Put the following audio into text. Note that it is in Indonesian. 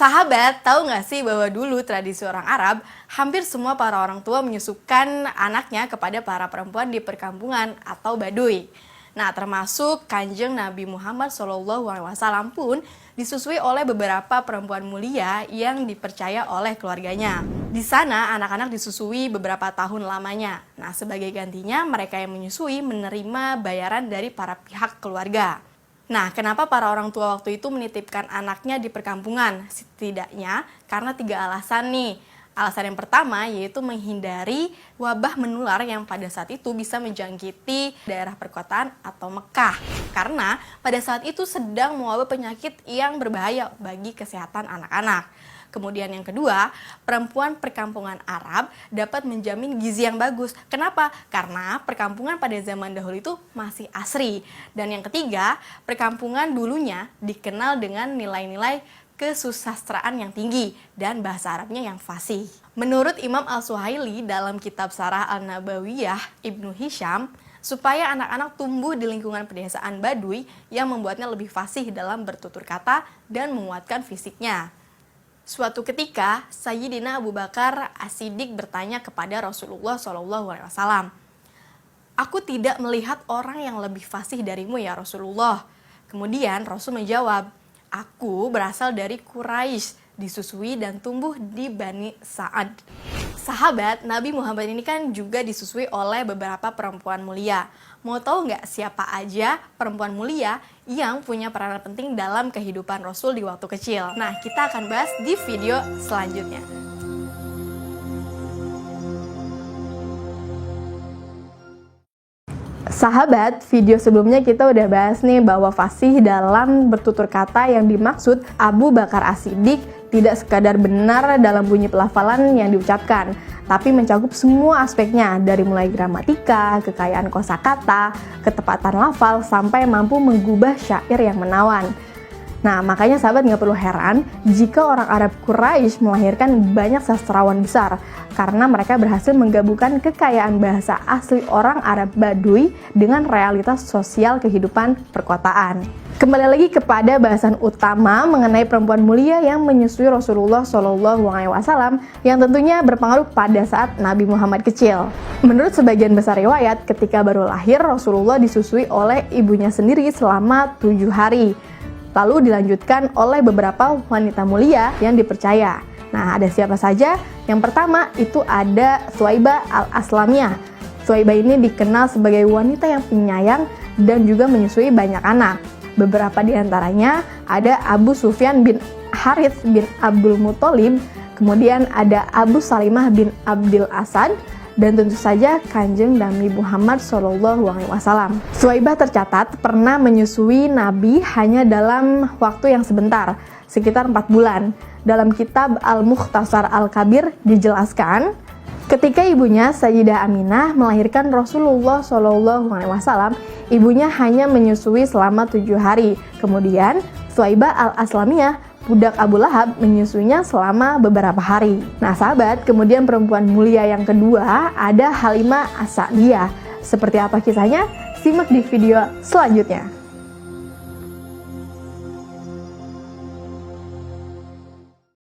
Sahabat, tahu nggak sih bahwa dulu tradisi orang Arab, hampir semua para orang tua menyusukan anaknya kepada para perempuan di perkampungan atau baduy. Nah, termasuk Kanjeng Nabi Muhammad SAW pun disusui oleh beberapa perempuan mulia yang dipercaya oleh keluarganya. Di sana, anak-anak disusui beberapa tahun lamanya. Nah, sebagai gantinya, mereka yang menyusui menerima bayaran dari para pihak keluarga. Nah, kenapa para orang tua waktu itu menitipkan anaknya di perkampungan? Setidaknya karena 3 alasan nih. Alasan yang pertama yaitu menghindari wabah menular yang pada saat itu bisa menjangkiti daerah perkotaan atau Mekah. Karena pada saat itu sedang mewabah penyakit yang berbahaya bagi kesehatan anak-anak. Kemudian yang kedua, perempuan perkampungan Arab dapat menjamin gizi yang bagus. Kenapa? Karena perkampungan pada zaman dahulu itu masih asri. Dan yang ketiga, perkampungan dulunya dikenal dengan nilai-nilai kesusastraan yang tinggi dan bahasa Arabnya yang fasih. Menurut Imam Al-Suhaili dalam kitab Sarah Al-Nabawiyah Ibnu Hisham, supaya anak-anak tumbuh di lingkungan pedesaan baduy yang membuatnya lebih fasih dalam bertutur kata dan menguatkan fisiknya. Suatu ketika, Sayyidina Abu Bakar As-Siddiq bertanya kepada Rasulullah SAW, "Aku tidak melihat orang yang lebih fasih darimu ya Rasulullah." Kemudian Rasul menjawab, "Aku berasal dari Quraisy, disusui dan tumbuh di Bani Sa'ad." Sahabat, Nabi Muhammad ini kan juga disusui oleh beberapa perempuan mulia. Mau tahu nggak siapa aja perempuan mulia yang punya peranan penting dalam kehidupan Rasul di waktu kecil? Nah, kita akan bahas di video selanjutnya. Sahabat, video sebelumnya kita udah bahas nih bahwa fasih dalam bertutur kata yang dimaksud Abu Bakar As-Siddiq tidak sekadar benar dalam bunyi pelafalan yang diucapkan, tapi mencakup semua aspeknya dari mulai gramatika, kekayaan kosakata, ketepatan lafal, sampai mampu menggubah syair yang menawan. Nah, makanya sahabat nggak perlu heran jika orang Arab Quraisy melahirkan banyak sastrawan besar, karena mereka berhasil menggabungkan kekayaan bahasa asli orang Arab Baduy dengan realitas sosial kehidupan perkotaan. Kembali lagi kepada bahasan utama mengenai perempuan mulia yang menyusui Rasulullah SAW yang tentunya berpengaruh pada saat Nabi Muhammad kecil. Menurut sebagian besar riwayat, ketika baru lahir Rasulullah disusui oleh ibunya sendiri selama 7 hari. Lalu dilanjutkan oleh beberapa wanita mulia yang dipercaya. Nah, ada siapa saja? Yang pertama itu ada Thuwaibah Al-Aslamiyah. Thuwaibah ini dikenal sebagai wanita yang penyayang dan juga menyusui banyak anak. Beberapa di antaranya ada Abu Sufyan bin Harits bin Abdul Muthalib, kemudian ada Abu Salimah bin Abdil Asad, dan tentu saja Kanjeng Nabi Muhammad SAW. Thuwaibah tercatat pernah menyusui Nabi hanya dalam waktu yang sebentar, sekitar 4 bulan. Dalam kitab Al-Mukhtasar Al-Kabir dijelaskan, ketika ibunya Sayyidah Aminah melahirkan Rasulullah SAW, ibunya hanya menyusui selama 7 hari. Kemudian Thuwaibah Al-Aslamiyah, budak Abu Lahab, menyusuinya selama beberapa hari. Nah sahabat, kemudian perempuan mulia yang kedua ada Halimah As-Sa'diyah. Seperti apa kisahnya? Simak di video selanjutnya.